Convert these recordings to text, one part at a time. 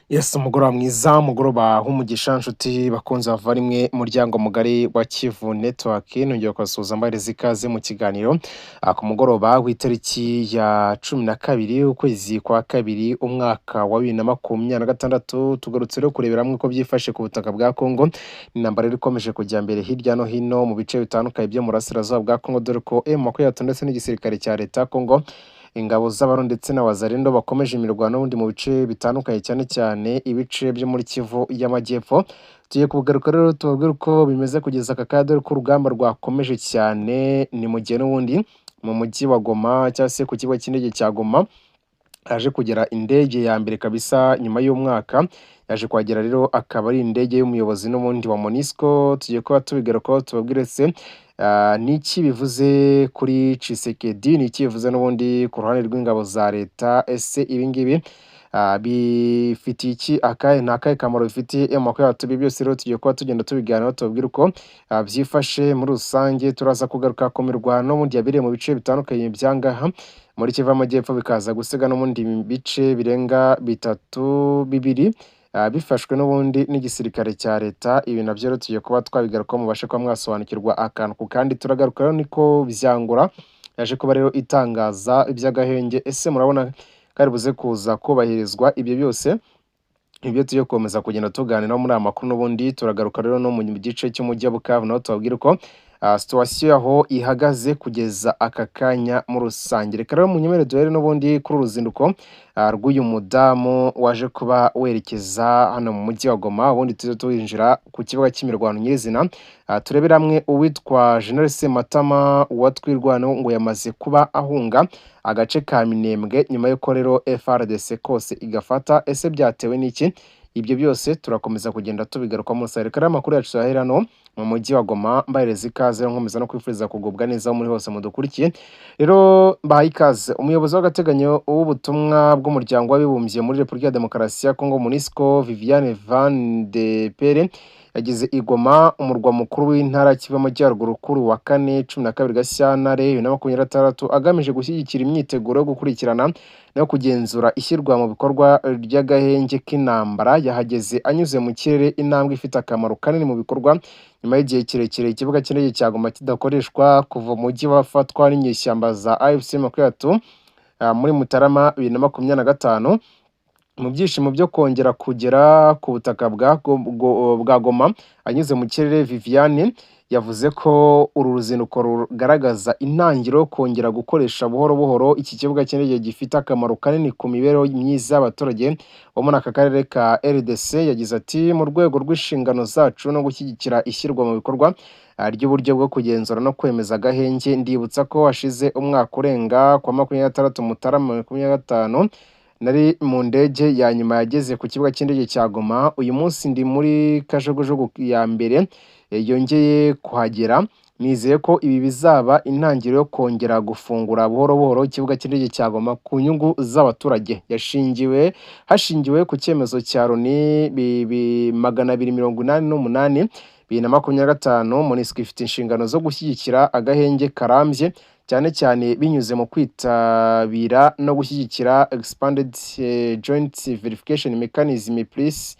Yes, umugoroba mwiza, umugoroba w'umugisha nshuti bakunzi bavandimwe muryango mugari wa Kivu Network, nongeye kubasuhuza mbahereza ikaze mu kiganiro ku mugoroba w'itariki ya 12 ukwezi kwa kabiri umwaka wa 2026. Tugarutse rero kurebera hamwe uko byifashe ku butaka bwa Kongo. Intambara ikomeje kujya mbere hirya no hino mu bice bitandukanye byo mu burasirazuba bwa Kongo, dore ko M23 ndetse n'igisirikare cya leta ya Kongo, ingabo z'Abarundi ndetse na Wazalendo bakomeje imirwano n'ubundi mu bice bitandukanye, cyane cyane ibice byo muri Kivu y'Amajyepfo. Tugiye kugaruka rero tubabwire uko bimeze kugeza aka kanya, dore ko urugamba rwakomeje cyane. Ni mu gihe n'ubundi mu mujyi wa Goma cyangwa se ku kigo cy'indege cya Goma haje kugera indege ya mbere kabisa nyuma y'umwaka. Yaje kuhagera rero akaba ari indege y'umuyobozi n'ubundi wa MONUSCO. Tugiye kuba tubigarukaho tubabwire se niki bivuze kuri Tshisekedi, niki bivuze n'ubundi ku ruhande rw'ingabo za leta. Ese ibi ngibi bifitiye iki akahe, ni akahe kamaro bifitiye M23? Ibi byose rero tugiye kuba tugenda tubiganiraho tubabwire uko byifashe muri rusange. Turaza kugaruka ku mirwano n'ubundi yabereye mu bice bitandukanye byangaha muri Kivu y'Amajyepfo, bikaza gusiga n'ubundi bice birenga bibiri bifashwe n'ubundi n'igisirikare cya leta. Ibi nabyo rero tugiye kuba twabigarukaho mubashe kuba mwasobanukirwa akantu ku kandi. Turagaruka rero niko byangura yaje kuba rero itangaza iby'agahenge. Ese murabona kari buze kuza kubahirizwa? Ibyo byose ibyo tugiye gukomeza kugenda tuganiraho muri aya makuru. N'ubundi turagaruka rero no mu gice cy'umujyi wa Bukavu, naho tubabwire uko situwasiyo aho ihagaze kugeza aka kanya muri rusange. Reka rero munyemere duhere n'ubundi kuri uruzinduko rw'uyu mudamu waje kuba werekeza hano mu mujyi wa Goma. Ubundi tuze tuwinjira ku kibuga cy'imirwano nyirizina. Turebere hamwe uwitwa General Sematama wa Twirwano ngo yamaze kuba ahunga agace ka Minembwe nyuma y'uko rero FRDC kose igafata. Ese byatewe n'iki? Ibyo byose turakomeza kugenda tubigaruka mu rusare. Reka amakuru yacu yahera hano mu mujyi wa Goma, mbahereza ikaze nkomeza no kwifuriza kugubwa neza muri hose mudukurikiye. Rero mbahaye ikaze. Umuyobozi w'agateganyo w'ubutumwa bw'umuryango w'abibumbye muri Repubulika ya Demokarasi ya Kongo MONUSCO, Viviane Van de Pere, yagize i Goma, umurwa mukuru w'intara Kivu y'Amajyaruguru, kuri wa kane 12 Gashyantare 2026, agamije gushyigikira imyiteguro yo gukurikirana no kugenzura ishyirwa mu bikorwa ry'agahenge k'intambara. Yahageze anyuze mu kirere, intambwe ifite akamaro kanini mu bikorwa nyuma y'igihe kirekire ikibuga cy'indege cya Goma kidakoreshwa kuva mu mujyi wafatwa n'inyeshyamba za AFC M23 muri Mutarama 2025. Mu byishimo byo kongera kugera ku butaka bwa Goma anyuze mu kirere, Viviane yavuze ko uru ruzinduko rugaragaza intangiriro yo kongera gukoresha buhoro buhoro iki kibuga cy'indege gifite akamaro kanini ku mibereho myiza y'abaturage bo muri aka karere ka RDC. Yagize ati mu rwego rw'inshingano zacu no gushyigikira ishyirwa mu bikorwa ry'uburyo bwo kugenzura no kwemeza agahenge, ndibutsa ko hashize umwaka urenga kwa 26 Mutarama 2025 nari mu ndege ya nyuma yageze ku kibuga cy'indege cya Goma. Uyu munsi ndi muri kajugujugu ya mbere yongeye kuhagera. Nizeye ko ibi bizaba intangiriro yo kongera gufungura buhoro buhoro ikibuga cy'indege cya Goma ku nyungu z'abaturage. Hashingiwe ku cyemezo cya Loni 288 2025. MONUSCO ifite inshingano zo gushyigikira agahenge karambye, cyane cyane binyuze mu kwitabira no gushyigikira Expanded Joint Verification Mechanism plus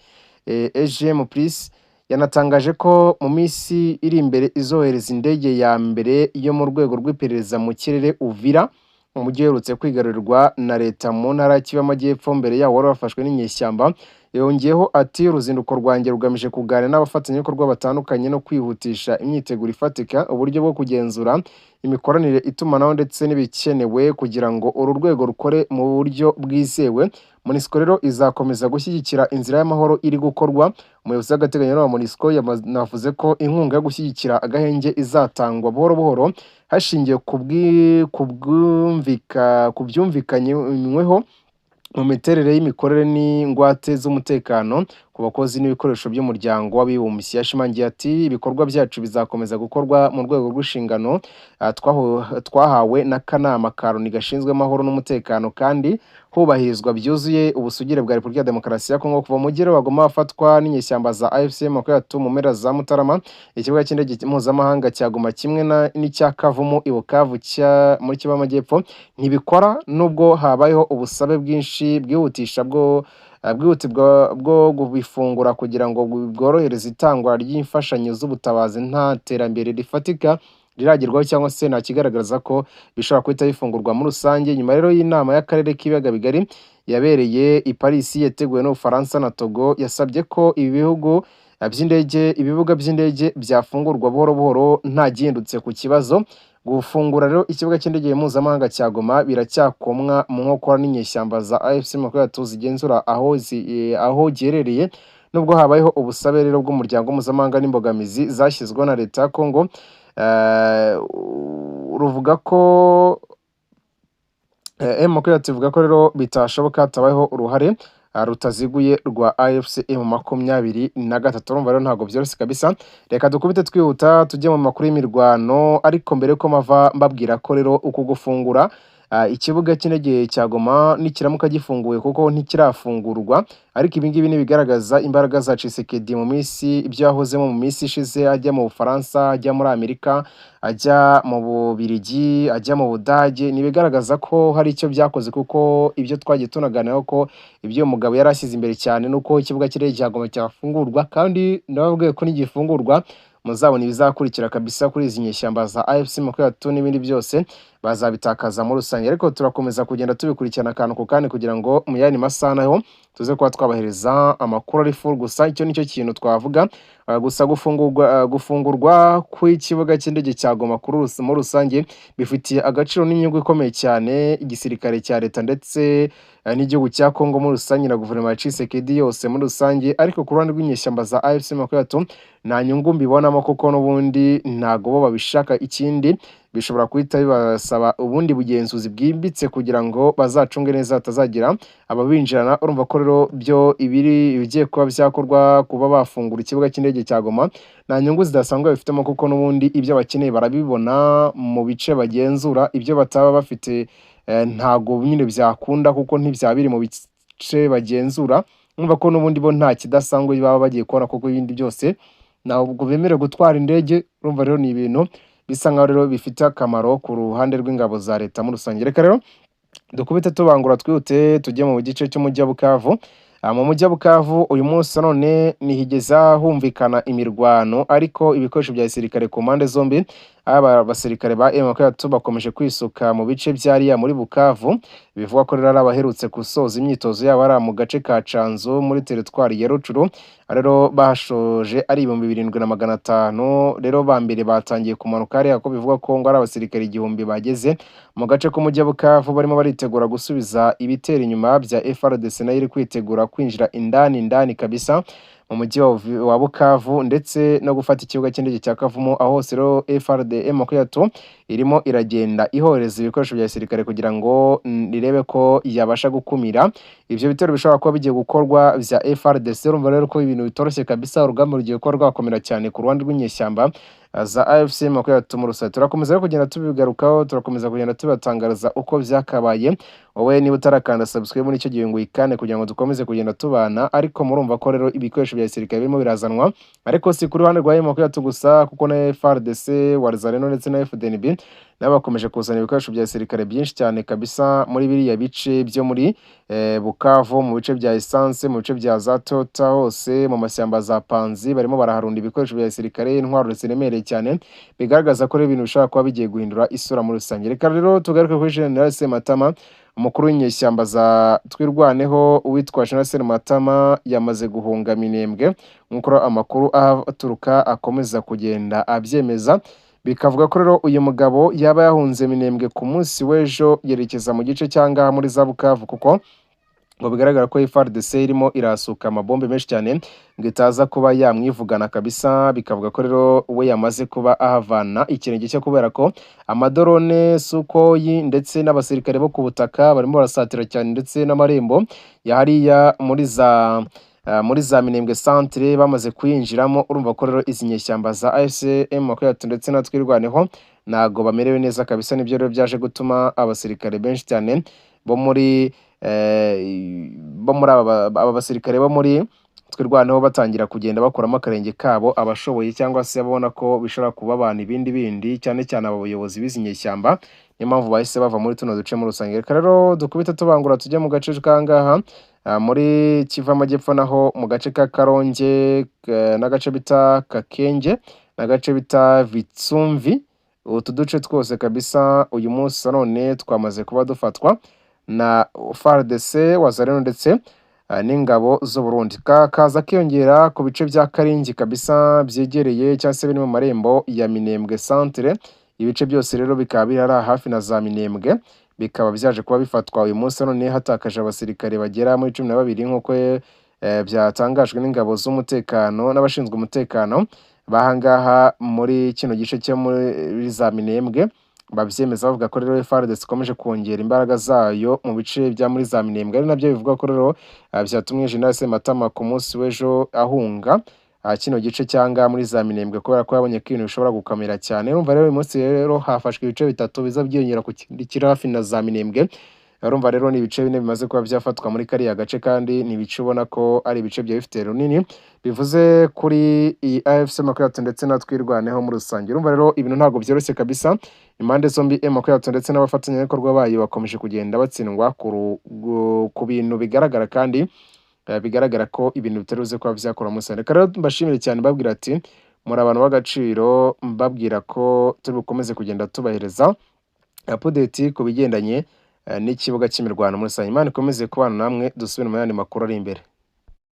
EGM plus. Yanatangaje ko mu minsi iri imbere izohereza indege ya mbere yo mu rwego rw'iperereza mu kirere Uvira, umujyi uherutse kwigarurirwa na leta mu ntara Kivu y'Amajyepfo mbere yawo wari wafashwe n'inyeshyamba. Yongeyeho ati uruzinduko rwanjye rugamije kuganira n'abafatanyabikorwa batandukanye no kwihutisha imyiteguro ifatika, uburyo bwo kugenzura imikoranire, itumanaho ndetse n'ibikenewe kugira ngo uru rwego rukore mu buryo bwizewe. MONUSCO rero izakomeza gushyigikira inzira y'amahoro iri gukorwa. Umuyobozi w'agateganyo wa MONUSCO yanavuze ko inkunga yo gushyigikira agahenge izatangwa buhoro buhoro hashingiwe ku byumvikanyweho mu miterere y'imikorere n'ingwate z'umutekano ku bakozi n'ibikoresho by'umuryango w'abibumbye. Yashimangiye ati ibikorwa byacu bizakomeza gukorwa mu rwego rw'inshingano twahawe n'akanama ka Loni gashinzwe amahoro n'umutekano, kandi hubahirizwa byuzuye ubusugire bwa Repubulika ya Demokarasi ya Kongo. Kuva mu mujyi wa Goma afatwa n'inyeshyamba za AFC M23 mu mpera za Mutarama, ikibuga cy'indege mpuzamahanga cya Goma kimwe n'icya Kavumu i Bukavu muri Kivu y'Amajyepfo ntibikora, nubwo habayeho ubusabe bwinshi bwihutisha bwo bwo kubifungura kugira ngo bworohereze itangwa ry'imfashanyo z'ubutabazi nta terambere rifatika riragerwaho cyangwa se nta kigaragaza ko bishobora guhita bifungurwa muri rusange. Nyuma rero y'inama y'akarere k'ibiyaga bigari yabereye i Paris yateguwe n'Ubufaransa na Togo, yasabye ko ibibuga by'indege byafungurwa buhoro buhoro nta gihindutse ku kibazo. Gufungura rero ikibuga cy'indege mpuzamahanga cya Goma biracyakomwa mu nkokora n'inyeshyamba za AFC M23 zigenzura aho giherereye, nubwo habayeho ubusabe rero bw'umuryango mpuzamahanga n'imbogamizi zashyizweho na leta ya Congo. Ruvuga ko M23 ivuga ko rero bitashoboka hatabayeho uruhare rutaziguye rwa AFC M23. Urumva rero ntabwo byoroshye kabisa. Reka dukubite twihuta tujye mu makuru y'imirwano, ariko mbere ko mava mbabwira ko rero uko gufungura ikibuga cy'indege cya Goma nikiramuka gifunguwe, kuko ntikirafungurwa, ariko ibi ngibi nibigaragaza imbaraga za Tshisekedi mu minsi ibyo yahozemo mu minsi ishize, ajya mu Bufaransa, ajya muri Amerika, ajya mu Bubiligi, ajya mu Budage, nibigaragaza ko hari icyo byakoze, kuko ibyo twagiye tunaganiraho ko ibyo uyu mugabo yari ashyize imbere cyane nuko ikibuga cy'indege cya Goma cyafungurwa, kandi ndababwiye ko nigifungurwa muzabona ibizakurikira kabisa kuri izi nyeshyamba za AFC M23 n'ibindi byose bazabitakaza muri rusange. Ariko turakomeza kugenda tubikurikirana akantu ku kandi kugira ngo mu yandi masaha naho tuze kuba twabahereza amakuru ari full. Gusa icyo nicyo kintu twavuga, gusa gufungurwa kw'ikibuga cy'indege cya Goma muri rusange bifitiye agaciro n'inyungu ikomeye cyane igisirikare cya leta ndetse n'igihugu cya Congo muri rusange na guverinoma ya Tshisekedi yose muri rusange. Ariko ku ruhande rw'inyeshyamba za AFC M23 nta nyungu mbibonamo, kuko n'ubundi ntago bo babishaka. Ikindi bishobora guhita bibasaba ubundi bugenzuzi bwimbitse kugira ngo bazacunge neza hatazagira ababinjirana. Urumva ko rero byo ibigiye kuba byakorwa kuba bafungura ikibuga cy'indege cya Goma nta nyungu zidasanzwe bifitemo, kuko n'ubundi ibyo bakeneye barabibona mu bice bagenzura. Ibyo bataba bafite ntago nyine byakunda, kuko ntibyabiri mu bice bagenzura. Urumva ko n'ubundi bo nta kidasanzwe baba bagiye kubona, kuko ibindi byose ntabwo bemerewe gutwara indege. Urumva rero ni ibintu bisa nkaho rero bifite akamaro ku ruhande rw'ingabo za leta muri rusange. Reka rero dukubite tubangura twihute tujye mu gice cy'umujyi wa Bukavu. Mu mujyi wa Bukavu uyu munsi none nihigeza humvikana imirwano, ariko ibikoresho bya gisirikare ku mpande zombi, abasirikare ba M23 bakomeje kwisuka mu bice byariya muri Bukavu. Bivugwa ko rero abaherutse gusoza imyitozo yabo ari mu gace ka Canzu muri teritwari ya Rucuru, rero bashoje ari 7500. Rero ba mbere batangiye kumanuka hariya, ko bivugwa ko ngo ari abasirikare 1000 bageze mu gace k'umujyi wa Bukavu, barimo baritegura gusubiza ibitero inyuma bya FARDC nayo iri kwitegura kwinjira indani kabisa mu mujyi wa Bukavu, ndetse no gufata ikibuga cy'indege cya Kavumu. Aho hose rero M23 irimo iragenda ihoreza ibikoresho bya gisirikare kugira ngo irebe ko yabasha gukumira ibyo bitero bishobora kuba bigiye gukorwa bya FARDC. Urumva rero ko ibintu bitoroshye kabisa, urugamba rugiye kuba rwakomera cyane ku ruhande rw'inyeshyamba za AFC M23 mu rusange. Turakomeza rero kugenda tubigarukaho, turakomeza kugenda tubatangariza uko byakabaye. Wowe niba utarakanda subscribe muri icyo gihe ngo uyikane kugira ngo dukomeze kugenda tubana. Ariko murumva ko rero ibikoresho bya gisirikare birimo birazanwa, ariko si kuri ruhande rwa M23 gusa, kuko na FARDC, Wazalendo ndetse na FDNB nabo bakomeje kuzana ibikoresho bya gisirikare byinshi cyane kabisa muri biriya bice byo muri Bukavu, mu bice bya Essence, mu bice bya Zatota, hose mu mashyamba za Panzi barimo baraharunda ibikoresho bya gisirikare, intwaro ziremereye cyane, bigaragaza ko ibintu bishobora kuba bigiye guhindura isura muri rusange. Reka rero tugaruke kuri General Sematama, umukuru w'inyeshyamba za Twirwaneho uwitwa General Sematama yamaze guhunga Minembwe, nk'uko amakuru aturuka akomeza kugenda abyemeza. Bikavuga ko rero uyu mugabo yaba yahunze Minembwe ku munsi w'ejo yerekeza mu gice cyangwa muri za Bukavu, kuko ngo bigaragara ko FARDC irimo irasuka amabombe menshi cyane ngo itaza kuba yamwivugana kabisa. Bikavuga ko rero we yamaze kuba ahavana ikirenge cyo, kubera ko amadorone Sukoyi ndetse n'abasirikare bo ku butaka barimo barasatira cyane, ndetse n'amarembo ya hariya muri za Minembwe centre bamaze kuyinjiramo. Urumva ko rero izi nyeshyamba za AFC/M23 ndetse na Twirwaneho nago bamerewe neza kabisa. Nibyo rero byaje gutuma abasirikare benshi cyane bo muri aba basirikare bo muri Twirwaneho batangira kugenda bakuramo akarenge kabo, abashoboye cyangwa se babona ko bishobora kuba abantu ibindi cyane cyane abayobozi b'izi nyeshyamba. Niyo mpamvu bahise bava muri tuno duce muri rusange. Reka rero dukubita tubangura tujya mu gace kangaha muri Kivu y'Amajyepfo naho mu gace ka Karonge n'agace bita Kakenge n'agace bita Vitsumvi, utu duce twose kabisa uyu munsi none twamaze kuba dufatwa na FARDC, Wazalendo ndetse n'ingabo z'u Burundi. Kaza kiyongera ku bice bya Karingi kabisa byegereye cyangwa se biri mu marembo ya Minembwe centre. Ibice byose rero bikaba biri hafi na za Minembwe, bikaba byaje kuba bifatwa uyu munsi none hatakaje abasirikare bagera muri 12 nk'uko byatangajwe n'ingabo z'umutekano n'abashinzwe umutekano bahangaha muri kino gice cyo muri za Minembwe. Babyemeza bavuga ko rero FARDC ikomeje kongera imbaraga zayo mu bice bya muri za Minembwe, ari nabyo bivuga ko rero byatumye General Sematama ku munsi w'ejo ahunga kino gice cyanga muri za Minembwe kubera ko yabonye ko ibintu bishobora gukamera cyane. Urumva rero uyu munsi rero hafashwe ibice bitatu biza byiyongera ku kindi kiri hafi na za Minembwe. Urumva rero ni ibice bine bimaze kuba byafatwa muri kariya gace, kandi ni ibice ubona ko ari ibice bya bifite runini bivuze kuri iyi AFC M23 ndetse na twirwaneho muri rusange. Urumva rero ibintu ntabwo byoroshye kabisa, impande zombi M23 ndetse n'abafatanyabikorwa bayo bakomeje kugenda batsindwa ku bintu bigaragara, kandi bigaragara ko ibintu bitaruze kuba byakora umusaruro. Reka rero mbashimire cyane babwira ati muri abantu b'agaciro, mbabwira ko turi bukomeze kugenda tubahereza update ku bigendanye n'ikibuga cy'imirwano muri rusange. Imana ikomeze kubana namwe, dusubire mu yandi makuru ari imbere.